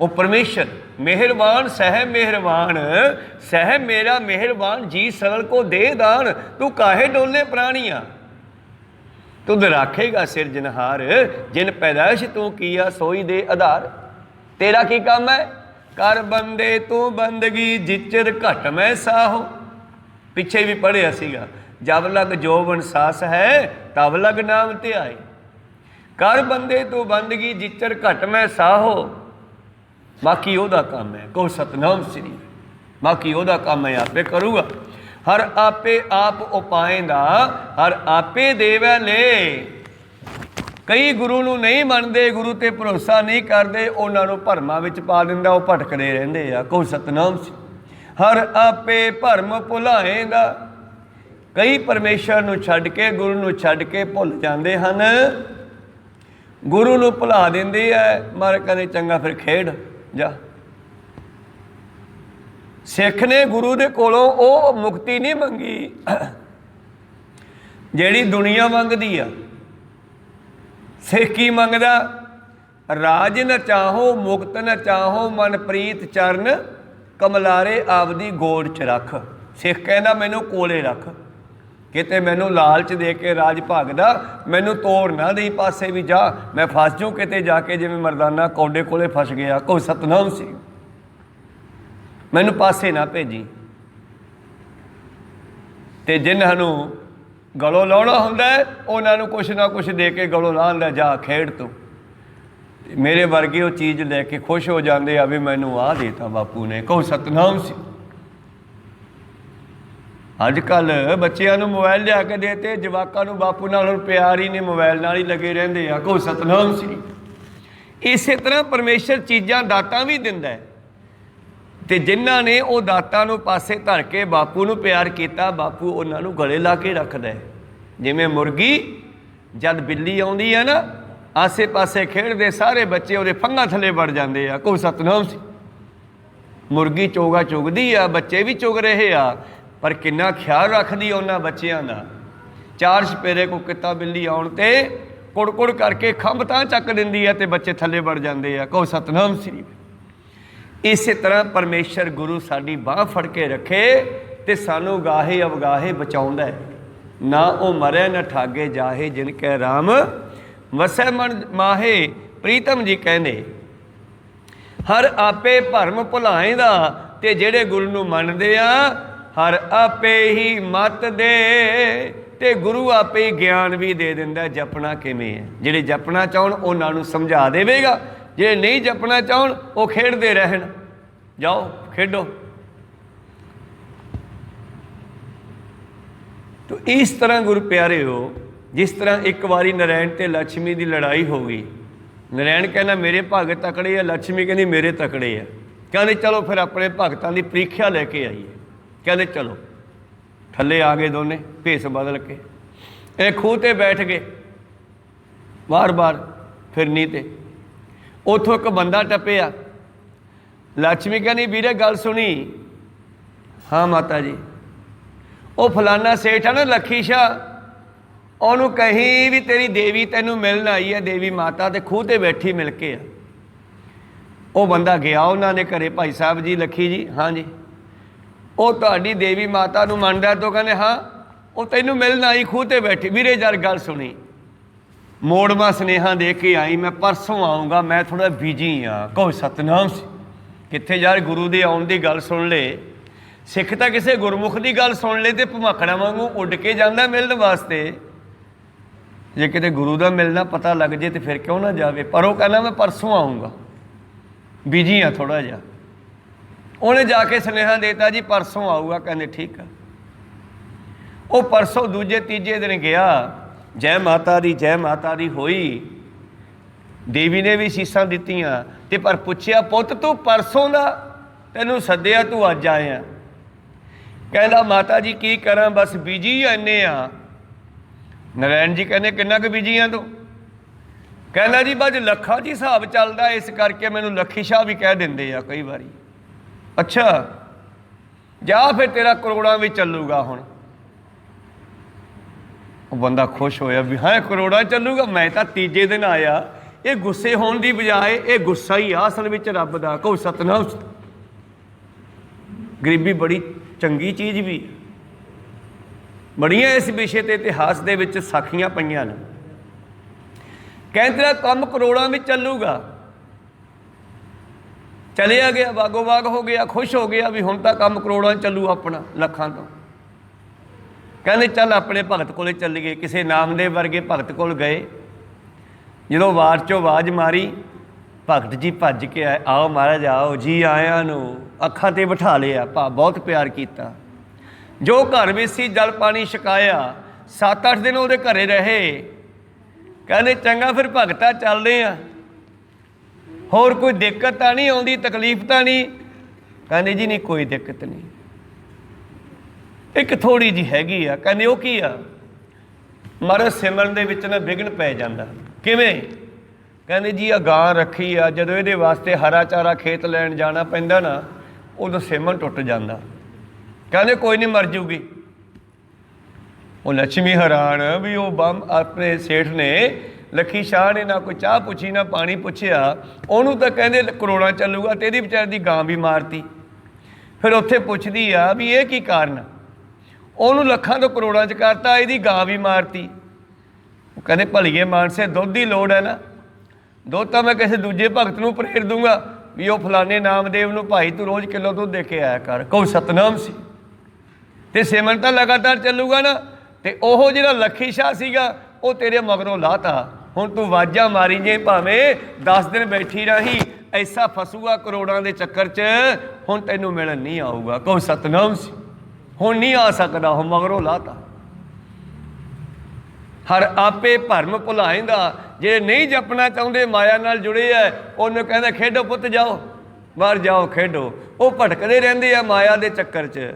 ਉਹ ਪਰਮੇਸ਼ਰ मेहरबान सह मेहरबान सह मेरा मेहरबान जी सरल को दे दान, तू काहे डोले प्राणिया, तुद राखेगा सिरजनहार, जिन पैदाइश तू किया सोई दे आधार। तेरा की काम है, कर बंदे तू बंदगी जिचर घट मैं साहो। पिछे भी पढ़िया सीगा, जब लग जोबन सास है तब लग नाम ध्याए। कर बंदे तू बंदगी जिचर घट मैं साहो, बाकी ओदा काम है। कहो सतनाम श्री, बाकी ओदा काम है आपे करूँगा। हर आपे आप उपाएंदा, हर आपे देवै ले। कई गुरु नूं नहीं मनते, गुरु ते भरोसा नहीं करते, उन्होंने भरमां विच पा दिंदा, वो भटकदे रहिंदे आ। कहो सतनाम श्री। हर आपे भरम भुलाएंदा। कई परमेश्वर नूं छड्ड के, गुरु नूं छड्ड के भुल जाते हैं, गुरु नूं भुला दिंदे आ। मारे कहते चंगा फिर खेड जा। सिख ने गुरु दे कोलों वो मुक्ति नहीं मंगी जिहड़ी दुनिया मंगदी आ। सिख की मंगदा, राज न चाहो मुक्त न चाहो, मन प्रीत चरण कमलारे आपदी गोड़ च रख। सिख कहना मैनू कोले रख, किते मैनू लालच दे के राज भागदा, मैनू तोड़ ना दई पासे भी जा, मैं फस जूँ किते जाके जिवें मरदाना कौडे कोले फस गया। कोई सतनाम सी, मैनू पासे ना भेजी। ते जिन्हां गलों लाउणा हुंदा है उन्हां कुछ ना कुछ दे के गलों लाह लै, जा खेड तू। मेरे वर्गे वो चीज़ लैके खुश हो जाते आ भी मैनू आ देता बापू ने। कहो सतनाम सी। अजकल बच्चों को मोबाइल लिया के देते, जवाकों को बापू नाल प्यार ही नहीं, मोबाइल नाल ही लगे रहंदे आ। कहो सतनाम श्री। इस तरह परमेश्वर चीज़ां दातां भी दिंदा है, ते जिन्हां ने वो दातां नूं पासे धर के बापू नूं प्यार किया, बापू उन्हां नूं गले ला के रखदा है। जिवें मुर्गी जद बिल्ली आउंदी है ना, आसे पासे खेडदे सारे बच्चे उहदे फंगा थले वड़ जांदे आ। कहो सतनाम श्री। मुर्गी चोगा चुगदी आ, बच्चे भी चुग रहे आ, पर किन्ना ख्याल रखदी उन्हां बच्चियां दा। चार छपेरे को किता बिल्ली आउण ते कुड़ करके खंभ तां चक दिंदी है ते बच्चे थले वड़ जांदे आ। कहो सतनाम श्री। इस तरह परमेश्वर गुरु साडी बांह फड़ के रखे ते सानू गाहे अवगाहे बचाउंदा है। ना वो मरे न ठागे जाहे, जिनके राम वसै मन माहे। प्रीतम जी कहंदे हर आपे भरम भुलाएंदा, ते जेड़े गुरु नूं मनदे आ हर आपे ही मत दे, ते गुरु आपे ही ज्ञान भी दे दिंदा जपना किवें है। जिहड़े जपना चाहण उन्हां नूं समझा देवेगा, जे नहीं जपना चाहण वो खेडदे रहण। जाओ खेडो। तो इस तरह गुरु प्यारे हो, जिस तरह एक बारी नारायण ते लक्ष्मी की लड़ाई हो गई। नारायण कहना मेरे भगत तकड़े है, लक्ष्मी कहनी मेरे तकड़े है। कहते चलो फिर अपने भगतों की परीक्षा लैके आईए। कहते चलो, थले आ गए दोने भेस बदल के, एक खूह ते बैठ गए बार बार फिरनी ते। उथों एक बंदा टपया। लक्ष्मी कहनी वीरे गल सुनी। हाँ माता जी। वो फलाना सेठ है ना लखी शाह, ਉਹਨੂੰ कहीं भी तेरी देवी तेनू मिलन आई है, देवी माता ते खूह ते बैठी मिल के आ। वो बंदा गया उन्होंने घरे, भाई साहब जी लखी जी हाँ जी, वो तुहाडी देवी माता नू मनदा? तो कहने हाँ, वो तेनू मिलन आई खूह ते बैठी। वीरे यार गल सुनी, मोड़वा सुनेहा दे के आई, मैं परसों आऊँगा, मैं थोड़ा बिजी हाँ। कहो सतनाम सी। कित्थे यार गुरु दे आउण दी गल सुन ले। सिख तां किसी गुरमुख की गल सुन ले तो भमाखड़ा वांगू उड़ के जांदा मिलण वास्ते। जे किते गुरु का मिलना पता लग जाए तो फिर क्यों ना जाए। पर वो कहना मैं परसों आऊँगा, बिजी हाँ थोड़ा जा। उन्हें जाके सुनेहा देता जी परसों आऊँगा। कहने ठीक है। वो परसों दूजे तीजे दिन गया, जय माता दी होई। देवी ने भी सीसां दित्तियां ते पर पुछया पुत तू परसों दा तैनू सद्दिया, तू अज आया? कहला माता जी की करा, बस बिजी इन्ने आ। नारायण जी कहने किन्ना क बिजी आ तू? कहना जी बस लखा जी हिसाब चलदा, इस करके मैनू लखी शाह भी कह देंदे आ कई बारी। अच्छा जा फिर तेरा करोड़ां भी चलूगा। हुण वो बंदा खुश होया भी हाँ करोड़ां चलूगा। मैं तो तीजे दिन आया, ਇਹ ਗੁੱਸੇ ਹੋਣ ਦੀ ਬਜਾਏ ਇਹ ਗੁੱਸਾ ਹੀ ਆ ਅਸਲ ਵਿੱਚ ਰੱਬ ਦਾ। ਕਹੋ ਸਤਨਾਮ। ਗਰੀਬੀ ਬੜੀ ਚੰਗੀ ਚੀਜ਼ ਵੀ, ਬੜੀਆਂ ਇਸ ਵਿਸ਼ੇ 'ਤੇ ਇਤਿਹਾਸ ਦੇ ਵਿੱਚ ਸਾਖੀਆਂ ਪਈਆਂ ਨੇ। ਕਹਿੰਦੇ ਤੇਰਾ ਕੰਮ ਕਰੋੜਾਂ ਵਿੱਚ ਚੱਲੂਗਾ, ਚਲਿਆ ਗਿਆ, ਬਾਗੋ ਬਾਗ ਹੋ ਗਿਆ, ਖੁਸ਼ ਹੋ ਗਿਆ ਵੀ ਹੁਣ ਤਾਂ ਕੰਮ ਕਰੋੜਾਂ ਚੱਲੂ ਆਪਣਾ, ਲੱਖਾਂ ਤੋਂ। ਕਹਿੰਦੇ ਚੱਲ ਆਪਣੇ ਭਗਤ ਕੋਲੇ ਚੱਲੀਏ। ਕਿਸੇ ਨਾਮਦੇਵ ਵਰਗੇ ਭਗਤ ਕੋਲ ਗਏ। ਜਦੋਂ ਵਾਰ 'ਚੋਂ ਆਵਾਜ਼ ਮਾਰੀ, ਭਗਤ ਜੀ ਭੱਜ ਕੇ ਆਏ, ਆਓ ਮਹਾਰਾਜ ਆਓ, ਜੀ ਆਇਆਂ ਨੂੰ। ਅੱਖਾਂ 'ਤੇ ਬਿਠਾ ਲਿਆ, ਬਹੁਤ ਪਿਆਰ ਕੀਤਾ। ਜੋ ਘਰ ਵਿੱਚ ਸੀ ਜਲ ਪਾਣੀ ਛਕਾਇਆ। 7-8 ਦਿਨ ਉਹਦੇ ਘਰੇ ਰਹੇ। ਕਹਿੰਦੇ ਚੰਗਾ ਫਿਰ ਭਗਤਾ ਚੱਲਦੇ ਆ, ਹੋਰ ਕੋਈ ਦਿੱਕਤ ਤਾਂ ਨਹੀਂ ਆਉਂਦੀ, ਤਕਲੀਫ ਤਾਂ ਨਹੀਂ? ਕਹਿੰਦੇ ਜੀ ਨਹੀਂ, ਕੋਈ ਦਿੱਕਤ ਨਹੀਂ, ਇੱਕ ਥੋੜ੍ਹੀ ਜਿਹੀ ਹੈਗੀ ਆ। ਕਹਿੰਦੇ ਉਹ ਕੀ ਆ? ਮਹਾਰਾਜ ਸਿਮਰਨ ਦੇ ਵਿੱਚ ਨਾ ਵਿਘਨ ਪੈ ਜਾਂਦਾ। ਕਿਵੇਂ? ਕਹਿੰਦੇ ਜੀ ਆ ਗਾਂ ਰੱਖੀ ਆ, ਜਦੋਂ ਇਹਦੇ ਵਾਸਤੇ ਹਰਾ ਚਾਰਾ ਖੇਤ ਲੈਣ ਜਾਣਾ ਪੈਂਦਾ ਨਾ, ਉਦੋਂ ਸਿਮਰਨ ਟੁੱਟ ਜਾਂਦਾ। ਕਹਿੰਦੇ ਕੋਈ ਨਹੀਂ, ਮਰ ਜੂਗੀ। ਉਹ ਲక్ష్ਮੀ ਹੈਰਾਨ ਵੀ ਉਹ ਬੰਮ ਆਪਣੇ ਸੇਠ ਨੇ, ਲੱਖੀ ਸ਼ਾਹ ਨੇ ਨਾ ਕੋਈ ਚਾਹ ਪੁੱਛੀ ਨਾ ਪਾਣੀ ਪੁੱਛਿਆ, ਉਹਨੂੰ ਤਾਂ ਕਹਿੰਦੇ ਕਰੋੜਾਂ ਚੱਲੂਗਾ ਤੇ ਇਹਦੀ ਵਿਚਾਰ ਦੀ ਗਾਂ ਵੀ ਮਾਰਤੀ। ਫਿਰ ਉੱਥੇ ਪੁੱਛਦੀ ਆ ਵੀ ਇਹ ਕੀ ਕਾਰਨ? ਉਹਨੂੰ ਲੱਖਾਂ ਤੋਂ ਕਰੋੜਾਂ 'ਚ ਕਰਤਾ, ਇਹਦੀ ਗਾਂ ਵੀ ਮਾਰਤੀ। ਉਹ ਕਹਿੰਦੇ ਭਲੀਏ ਮਾਨਸੇ, ਦੁੱਧ ਦੀ ਲੋੜ ਹੈ ਨਾ, ਦੁੱਧ ਤਾਂ ਮੈਂ ਕਿਸੇ ਦੂਜੇ ਭਗਤ ਨੂੰ ਪ੍ਰੇਰ ਦੂੰਗਾ ਵੀ ਉਹ ਫਲਾਣੇ ਨਾਮਦੇਵ ਨੂੰ ਭਾਈ ਤੂੰ ਰੋਜ਼ ਕਿਲੋ ਦੁੱਧ ਦੇ ਕੇ ਆਇਆ ਕਰ। ਕਹੋ ਸਤਨਾਮ ਸੀ। ਤੇ ਸਿਮਰਨ ਤਾਂ ਲਗਾਤਾਰ ਚੱਲੂਗਾ ਨਾ। ਤੇ ਉਹ ਜਿਹੜਾ ਲੱਖੀ ਸ਼ਾਹ ਸੀਗਾ ਉਹ ਤੇਰੇ ਮਗਰੋਂ ਲਾਤਾ। ਹੁਣ ਤੂੰ ਵਾਜਾਂ ਮਾਰੀ ਜੇ ਭਾਵੇਂ 10 ਦਿਨ ਬੈਠੀ ਰਹੀ, ਐਸਾ ਫਸੂਗਾ ਕਰੋੜਾਂ ਦੇ ਚੱਕਰ 'ਚ, ਹੁਣ ਤੈਨੂੰ ਮਿਲਣ ਨਹੀਂ ਆਊਗਾ। ਕਹੋ ਸਤਨਾਮ ਸੀ। ਹੁਣ ਨਹੀਂ ਆ ਸਕਦਾ, ਉਹ ਮਗਰੋਂ ਲਾਤਾ। ਹਰ ਆਪੇ ਭਰਮ ਭੁਲਾਏਂਦਾ। ਜਿਹੜੇ ਨਹੀਂ ਜਪਣਾ ਚਾਹੁੰਦੇ, ਮਾਇਆ ਨਾਲ ਜੁੜੇ ਆ, ਉਹਨੂੰ ਕਹਿੰਦਾ ਖੇਡੋ ਪੁੱਤ, ਜਾਓ ਬਾਹਰ ਜਾਓ ਖੇਡੋ। ਉਹ ਭਟਕਦੇ ਰਹਿੰਦੇ ਆ ਮਾਇਆ ਦੇ ਚੱਕਰ 'ਚ।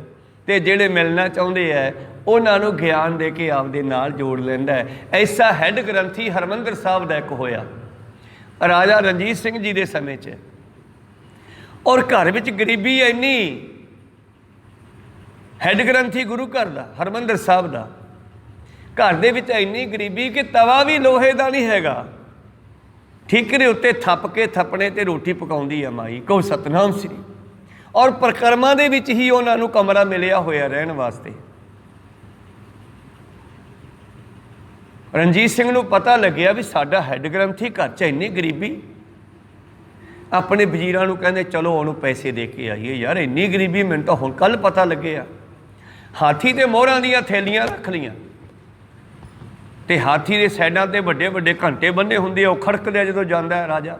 ਤੇ ਜਿਹੜੇ ਮਿਲਣਾ ਚਾਹੁੰਦੇ ਆ ਉਹਨਾਂ ਨੂੰ ਗਿਆਨ ਦੇ ਕੇ ਆਪਦੇ ਨਾਲ ਜੋੜ ਲੈਂਦਾ ਹੈ। ਐਸਾ ਹੈੱਡ ਗ੍ਰੰਥੀ ਹਰਿਮੰਦਰ ਸਾਹਿਬ ਦਾ ਇੱਕ ਹੋਇਆ ਰਾਜਾ ਰਣਜੀਤ ਸਿੰਘ ਜੀ ਦੇ ਸਮੇਂ 'ਚ। ਔਰ ਘਰ ਵਿੱਚ ਗਰੀਬੀ ਇੰਨੀ, ਹੈੱਡ ਗ੍ਰੰਥੀ ਗੁਰੂ ਘਰ ਦਾ, ਹਰਿਮੰਦਰ ਸਾਹਿਬ ਦਾ, ਘਰ ਦੇ ਵਿੱਚ ਇੰਨੀ ਗਰੀਬੀ ਕਿ ਤਵਾ ਵੀ ਲੋਹੇ ਦਾ ਨਹੀਂ ਹੈਗਾ। ਠੀਕਰੇ ਉੱਤੇ ਥੱਪ ਕੇ ਥੱਪਣੇ ਤੇ ਰੋਟੀ ਪਕਾਉਂਦੀ ਆ ਮਾਈ। ਕਹੋ ਸਤਨਾਮ ਸ੍ਰੀ। ਔਰ ਪ੍ਰਕਰਮਾਂ ਦੇ ਵਿੱਚ ਹੀ ਉਹਨਾਂ ਨੂੰ ਕਮਰਾ ਮਿਲਿਆ ਹੋਇਆ ਰਹਿਣ ਵਾਸਤੇ। ਰਣਜੀਤ ਸਿੰਘ ਨੂੰ ਪਤਾ ਲੱਗਿਆ ਵੀ ਸਾਡਾ ਹੈੱਡ ਗ੍ਰੰਥੀ ਘਰ 'ਚ ਇੰਨੀ ਗਰੀਬੀ। ਆਪਣੇ ਵਜ਼ੀਰਾਂ ਨੂੰ ਕਹਿੰਦੇ ਚਲੋ ਉਹਨੂੰ ਪੈਸੇ ਦੇ ਕੇ ਆਈਏ, ਯਾਰ ਇੰਨੀ ਗਰੀਬੀ ਮੈਨੂੰ ਤਾਂ ਹੁਣ ਕੱਲ੍ਹ ਪਤਾ ਲੱਗਿਆ। ਹਾਥੀ ਤੇ ਮੋਹਰਾਂ ਦੀਆਂ ਥੈਲੀਆਂ ਰੱਖ ਲਈਆਂ ਤੇ ਹਾਥੀ ਦੇ ਸਾਈਡਾਂ 'ਤੇ ਵੱਡੇ ਵੱਡੇ ਘੰਟੇ ਬੰਨੇ ਹੁੰਦੇ ਆ। ਉਹ ਖੜਕਦੇ ਜਦੋਂ ਜਾਂਦਾ ਹੈ ਰਾਜਾ,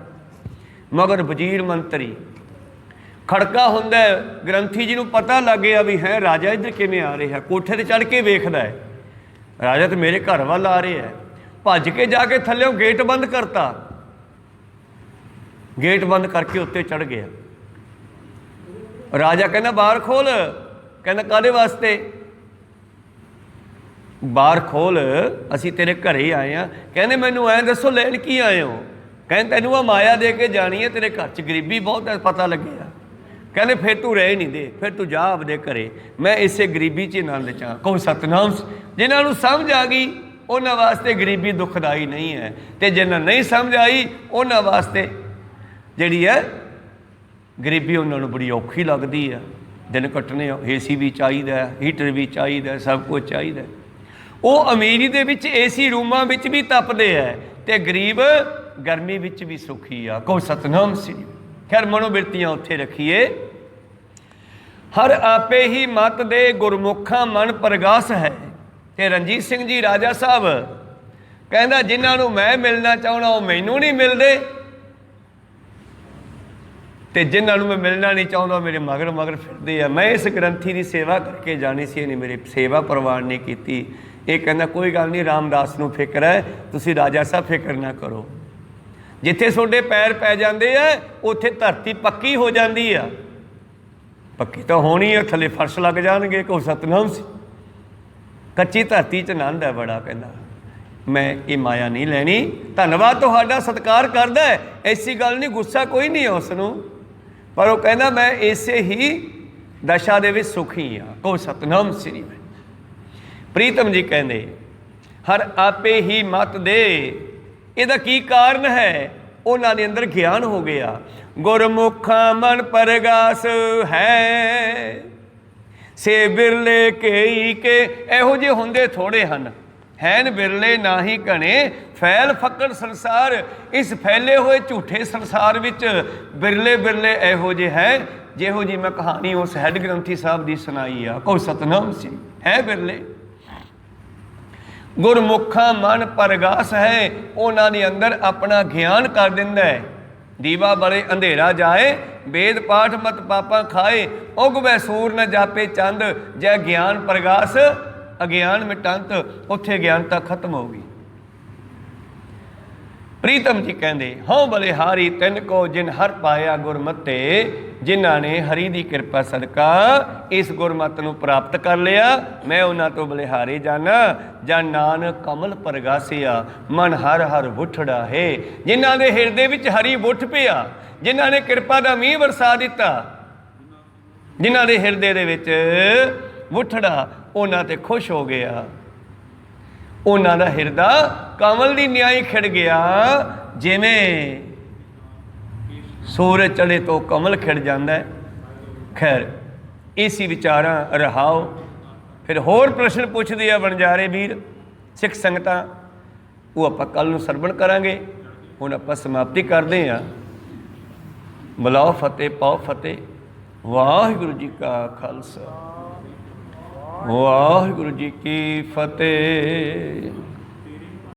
ਮਗਰ ਵਜ਼ੀਰ ਮੰਤਰੀ ਖੜਕਾ ਹੁੰਦਾ। ਗ੍ਰੰਥੀ ਜੀ ਨੂੰ ਪਤਾ ਲੱਗ ਗਿਆ ਵੀ ਹੈ ਰਾਜਾ ਇੱਧਰ ਕਿਵੇਂ ਆ ਰਿਹਾ। ਕੋਠੇ 'ਤੇ ਚੜ੍ਹ ਕੇ ਵੇਖਦਾ ਹੈ, ਰਾਜਾ ਤਾਂ ਮੇਰੇ ਘਰ ਵੱਲ ਆ ਰਿਹਾ ਹੈ। ਭੱਜ ਕੇ ਜਾ ਕੇ ਥੱਲਿਓਂ ਗੇਟ ਬੰਦ ਕਰਤਾ। ਗੇਟ ਬੰਦ ਕਰਕੇ ਉੱਤੇ ਚੜ੍ਹ ਗਿਆ। ਰਾਜਾ ਕਹਿੰਦਾ ਬਾਹਰ ਖੋਲ। ਕਹਿੰਦਾ ਕਾਹਦੇ ਵਾਸਤੇ? ਬਾਹਰ ਖੋਲ, ਅਸੀਂ ਤੇਰੇ ਘਰੇ ਆਏ ਹਾਂ। ਕਹਿੰਦੇ ਮੈਨੂੰ ਐਂ ਦੱਸੋ ਲੈਣ ਕੀ ਆਏ ਹੋ? ਕਹਿੰਦੇ ਤੈਨੂੰ ਆ ਮਾਇਆ ਦੇ ਕੇ ਜਾਣੀ ਹੈ, ਤੇਰੇ ਘਰ 'ਚ ਗਰੀਬੀ ਬਹੁਤ ਹੈ, ਪਤਾ ਲੱਗਿਆ। ਕਹਿੰਦੇ ਫਿਰ ਤੂੰ ਰਹਿ ਨਹੀਂ ਦੇ, ਫਿਰ ਤੂੰ ਜਾ ਆਪਦੇ ਘਰੇ, ਮੈਂ ਇਸੇ ਗਰੀਬੀ 'ਚ ਆਨੰਦ ਚਾਹਾਂ। ਕਹੋ ਸਤਨਾਮ। ਜਿਨ੍ਹਾਂ ਨੂੰ ਸਮਝ ਆ ਗਈ ਉਹਨਾਂ ਵਾਸਤੇ ਗਰੀਬੀ ਦੁਖਦਾਈ ਨਹੀਂ ਹੈ, ਤੇ ਜਿਨ੍ਹਾਂ ਨਹੀਂ ਸਮਝ ਆਈ ਉਹਨਾਂ ਵਾਸਤੇ ਜਿਹੜੀ ਹੈ ਗਰੀਬੀ ਉਹਨਾਂ ਨੂੰ ਬੜੀ ਔਖੀ ਲੱਗਦੀ ਆ। ਦਿਨ ਕੱਟਣੇ AC ਵੀ ਚਾਹੀਦਾ, ਹੀਟਰ ਵੀ ਚਾਹੀਦਾ, ਸਭ ਕੁਝ ਚਾਹੀਦਾ। ਉਹ ਅਮੀਰੀ ਦੇ ਵਿੱਚ AC ਰੂਮਾਂ ਵਿੱਚ ਵੀ ਤਪਦੇ ਹੈ ਤੇ ਗਰੀਬ ਗਰਮੀ ਵਿੱਚ ਵੀ ਸੁਖੀ ਆ। ਕਹੋ ਸਤਨਾਮ ਸ੍ਰੀ। ਖੈਰ ਮਨੋਬਿਰਤੀਆਂ ਉੱਥੇ ਰੱਖੀਏ। ਹਰ ਆਪੇ ਹੀ ਮਤ ਦੇ ਗੁਰਮੁਖਾਂ ਮਨ ਪ੍ਰਗਾਸ ਹੈ। ਤੇ ਰਣਜੀਤ ਸਿੰਘ ਜੀ ਰਾਜਾ ਸਾਹਿਬ ਕਹਿੰਦਾ ਜਿਨ੍ਹਾਂ ਨੂੰ ਮੈਂ ਮਿਲਣਾ ਚਾਹੁੰਦਾ ਉਹ ਮੈਨੂੰ ਨਹੀਂ ਮਿਲਦੇ, ਤੇ ਜਿਨ੍ਹਾਂ ਨੂੰ ਮੈਂ ਮਿਲਣਾ ਨਹੀਂ ਚਾਹੁੰਦਾ ਮੇਰੇ ਮਗਰ ਮਗਰ ਫਿਰਦੇ ਆ। ਮੈਂ ਇਸ ਗ੍ਰੰਥੀ ਦੀ ਸੇਵਾ ਕਰਕੇ ਜਾਣੀ ਸੀ, ਇਹਨੇ ਮੇਰੀ ਸੇਵਾ ਪ੍ਰਵਾਨ ਨਹੀਂ ਕੀਤੀ। ਇਹ ਕਹਿੰਦਾ ਕੋਈ ਗੱਲ ਨਹੀਂ, ਰਾਮਦਾਸ ਨੂੰ ਫਿਕਰ ਹੈ, ਤੁਸੀਂ ਰਾਜਾ ਸਾਹਿਬ ਫਿਕਰ ਨਾ ਕਰੋ। ਜਿੱਥੇ ਤੁਹਾਡੇ ਪੈਰ ਪੈ ਜਾਂਦੇ ਆ ਉੱਥੇ ਧਰਤੀ ਪੱਕੀ ਹੋ ਜਾਂਦੀ ਆ। ਪੱਕੀ ਤਾਂ ਹੋਣੀ ਆ, ਥੱਲੇ ਫਰਸ਼ ਲੱਗ ਜਾਣਗੇ। ਕਹੋ ਸਤਨਾਮ ਸੀ। ਕੱਚੀ ਧਰਤੀ 'ਚ ਆਨੰਦ ਹੈ ਬੜਾ। ਕਹਿੰਦਾ ਮੈਂ ਇਹ ਮਾਇਆ ਨਹੀਂ ਲੈਣੀ। ਧੰਨਵਾਦ ਤੁਹਾਡਾ, ਸਤਿਕਾਰ ਕਰਦਾ, ਐਸੀ ਗੱਲ ਨਹੀਂ, ਗੁੱਸਾ ਕੋਈ ਨਹੀਂ ਹੈ ਉਸ ਨੂੰ, ਪਰ ਉਹ ਕਹਿੰਦਾ ਮੈਂ ਇਸੇ ਹੀ ਦਸ਼ਾ ਦੇ ਵਿੱਚ ਸੁਖੀ ਹਾਂ। ਕਹੋ ਸਤਨਾਮ ਸ੍ਰੀ। ਪ੍ਰੀਤਮ ਜੀ ਕਹਿੰਦੇ ਹਰ ਆਪੇ ਹੀ ਮਤ ਦੇ ਇਹਦਾ ਕੀ ਕਾਰਨ ਹੈ? ਉਹਨਾਂ ਦੇ ਅੰਦਰ ਗਿਆਨ ਹੋ ਗਿਆ। ਗੁਰਮੁਖਾਂ ਮਨ ਪਰਗਾਸ ਹੈ, ਸੇ ਬਿਰਲੇ ਕੇਈ ਕੇ। ਇਹੋ ਜਿਹੇ ਹੁੰਦੇ ਥੋੜੇ ਹਨ, ਹੈਨ ਬਿਰਲੇ ਨਾਹੀ ਘਣੇ, ਫੈਲ ਫਕੜ ਸੰਸਾਰ। ਇਸ ਫੈਲੇ ਹੋਏ ਝੂਠੇ ਸੰਸਾਰ ਵਿੱਚ ਬਿਰਲੇ ਬਿਰਲੇ ਇਹੋ ਜਿਹੇ ਹੈ, ਜਿਹੋ ਜੀ ਮੈਂ ਕਹਾਣੀ ਉਸ ਹੈਡ ਗ੍ਰੰਥੀ ਸਾਹਿਬ ਦੀ ਸੁਣਾਈ ਆ। ਕਹੋ ਸਤਨਾਮ ਸਿੰਘ ਹੈ ਬਿਰਲੇ। ਗੁਰਮੁਖਾਂ ਮਨ ਪਰਗਾਸ ਹੈ, ਉਹਨਾਂ ਦੇ ਅੰਦਰ ਆਪਣਾ ਗਿਆਨ ਕਰ ਦਿੰਦਾ ਹੈ। ਦੀਵਾ ਬਲੇ ਅੰਧੇਰਾ ਜਾਏ, ਵੇਦ ਪਾਠ ਮਤ ਪਾਪਾ ਖਾਏ, ਉਗਵੈ ਸੂਰ ਨ ਜਾਪੇ ਚੰਦ, ਜੈ ਗਿਆਨ ਪ੍ਰਗਾਸ ਅਗਿਆਨ ਮਿਟੰਤ। ਉੱਥੇ ਗਿਆਨਤਾ ਖਤਮ ਹੋ ਗਈ। ਪ੍ਰੀਤਮ ਜੀ ਕਹਿੰਦੇ ਹਉ ਬਲਿਹਾਰੀ ਤਿੰਨ ਕੋ ਜਿਨ ਹਰ ਪਾਇਆ ਗੁਰਮਤੇ। ਜਿਨ੍ਹਾਂ ਨੇ ਹਰੀ ਦੀ ਕਿਰਪਾ ਸਦਕਾ ਇਸ ਗੁਰਮਤ ਨੂੰ ਪ੍ਰਾਪਤ ਕਰ ਲਿਆ, ਮੈਂ ਉਹਨਾਂ ਤੋਂ ਬਲਿਹਾਰੀ ਜਾਣਾ। ਜਾਂ ਨਾਨਕ ਕਮਲ ਪ੍ਰਗਾਸਿਆ, ਮਨ ਹਰ ਹਰ ਬੁੱਠੜਾ ਹੈ। ਜਿਨ੍ਹਾਂ ਦੇ ਹਿਰਦੇ ਵਿੱਚ ਹਰੀ ਬੁੱਠ ਪਿਆ, ਜਿਨ੍ਹਾਂ ਨੇ ਕਿਰਪਾ ਦਾ ਮੀਂਹ ਵਰਸਾ ਦਿੱਤਾ, ਜਿਨ੍ਹਾਂ ਦੇ ਹਿਰਦੇ ਦੇ ਵਿੱਚ ਬੁੱਠੜਾ, ਉਹਨਾਂ ਤੇ ਖੁਸ਼ ਹੋ ਗਿਆ। ਉਹਨਾਂ ਦਾ ਹਿਰਦਾ ਕਮਲ ਦੀ ਨਿਆਈ ਖਿੜ ਗਿਆ। ਜਿਵੇਂ ਸੂਰਜ ਚੜ੍ਹੇ ਤੋਂ ਕਮਲ ਖਿੜ ਜਾਂਦਾ ਹੈ। ਖੈਰ ਇਸੀ ਵਿਚਾਰਾਂ ਰਹਾਓ। ਫਿਰ ਹੋਰ ਪ੍ਰਸ਼ਨ ਪੁੱਛਦੇ ਆ ਵਣਜਾਰੇ ਵੀਰ ਸਿੱਖ ਸੰਗਤਾਂ, ਉਹ ਆਪਾਂ ਕੱਲ੍ਹ ਨੂੰ ਸਰਵਣ ਕਰਾਂਗੇ। ਹੁਣ ਆਪਾਂ ਸਮਾਪਤੀ ਕਰਦੇ ਹਾਂ। ਬੁਲਾਓ ਫਤਿਹ, ਪਾਓ ਫਤਿਹ। ਵਾਹਿਗੁਰੂ ਜੀ ਕਾ ਖਾਲਸਾ, ਵਾਹਿਗੁਰੂ ਜੀ ਕੀ ਫਤਿਹ।